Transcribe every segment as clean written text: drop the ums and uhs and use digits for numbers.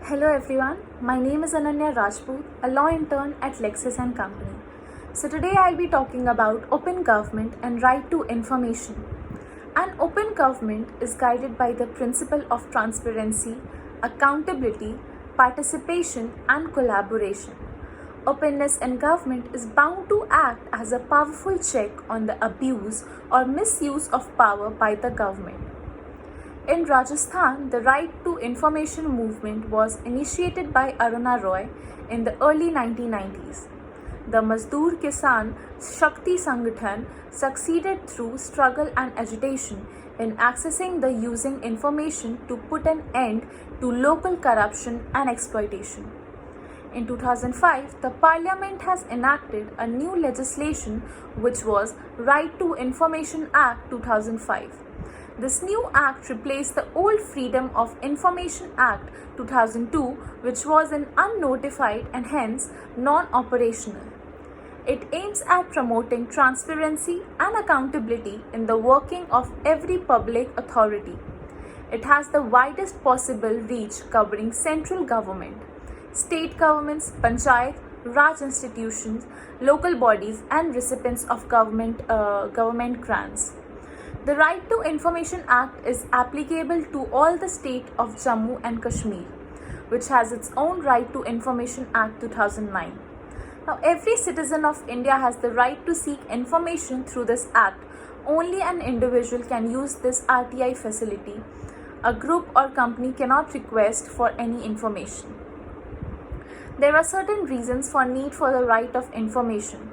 Hello everyone, my name is Ananya Rajput, a law intern at Lexis & Company. So today I'll be talking about open government and right to information. An open government is guided by the principle of transparency, accountability, participation and collaboration. Openness in government is bound to act as a powerful check on the abuse or misuse of power by the government. In Rajasthan, the right to information movement was initiated by Aruna Roy in the early 1990s. The Mazdoor Kisan Shakti Sangathan succeeded through struggle and agitation in accessing the using information to put an end to local corruption and exploitation. In 2005, the Parliament has enacted a new legislation which was Right to Information Act 2005. This new act replaced the old Freedom of Information Act 2002, which was an unnotified and hence non-operational. It aims at promoting transparency and accountability in the working of every public authority. It has the widest possible reach covering central government, state governments, panchayat, Raj institutions, local bodies and recipients of government grants. The Right to Information Act is applicable to all the state of Jammu and Kashmir, which has its own Right to Information Act 2009. Now, every citizen of India has the right to seek information through this act. Only an individual can use this RTI facility. A group or company cannot request for any information. There are certain reasons for need for the right of information.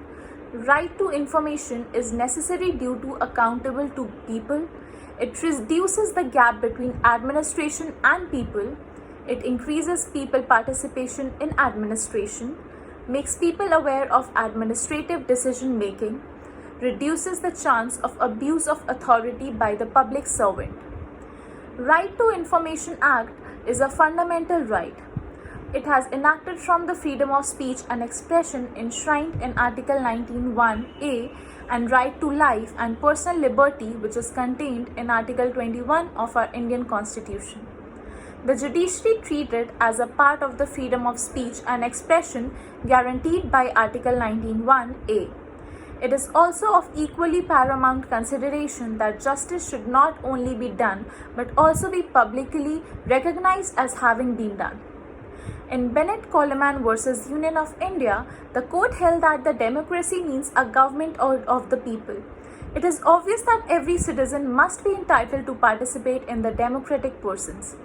Right to information is necessary due to accountable to people. It reduces the gap between administration and people. It increases people participation in administration, makes people aware of administrative decision making, reduces the chance of abuse of authority by the public servant. Right to Information Act is a fundamental right. It has enacted from the freedom of speech and expression enshrined in Article 19(1)(a) and right to life and personal liberty, which is contained in Article 21 of our Indian Constitution. The judiciary treated as a part of the freedom of speech and expression guaranteed by Article 19(1)(a). It is also of equally paramount consideration that justice should not only be done but also be publicly recognized as having been done. In Bennett Coleman versus Union of India, the court held that the democracy means a government of the people. It is obvious that every citizen must be entitled to participate in the democratic process.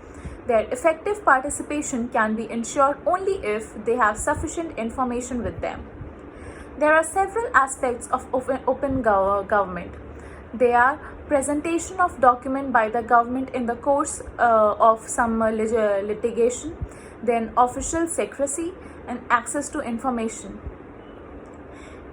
Their effective participation can be ensured only if they have sufficient information with them. There are several aspects of open government. They are presentation of document by the government in the course of some litigation, then official secrecy and access to information.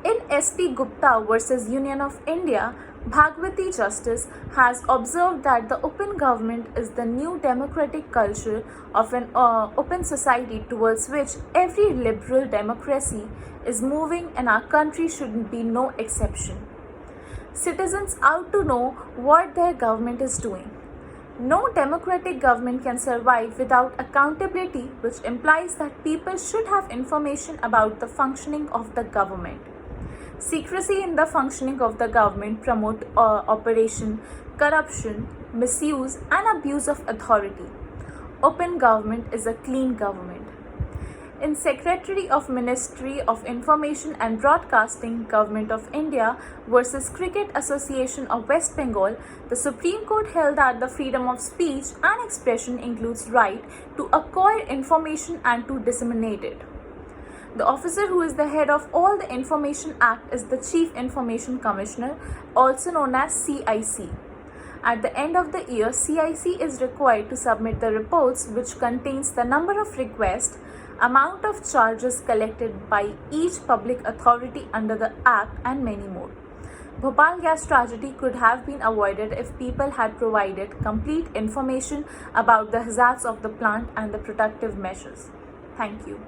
In S.P. Gupta versus Union of India, Bhagwati Justice has observed that the open government is the new democratic culture of an open society towards which every liberal democracy is moving, and our country should be no exception. Citizens ought to know what their government is doing. No democratic government can survive without accountability, which implies that people should have information about the functioning of the government. Secrecy in the functioning of the government promotes operation, corruption, misuse and abuse of authority. Open government is a clean government. In Secretary of Ministry of Information and Broadcasting, Government of India versus Cricket Association of West Bengal, the Supreme Court held that the freedom of speech and expression includes right to acquire information and to disseminate it. The officer who is the head of all the Information Act is the Chief Information Commissioner, also known as CIC. At the end of the year, CIC is required to submit the reports which contains the number of requests, amount of charges collected by each public authority under the Act and many more. Bhopal gas tragedy could have been avoided if people had provided complete information about the hazards of the plant and the protective measures. Thank you.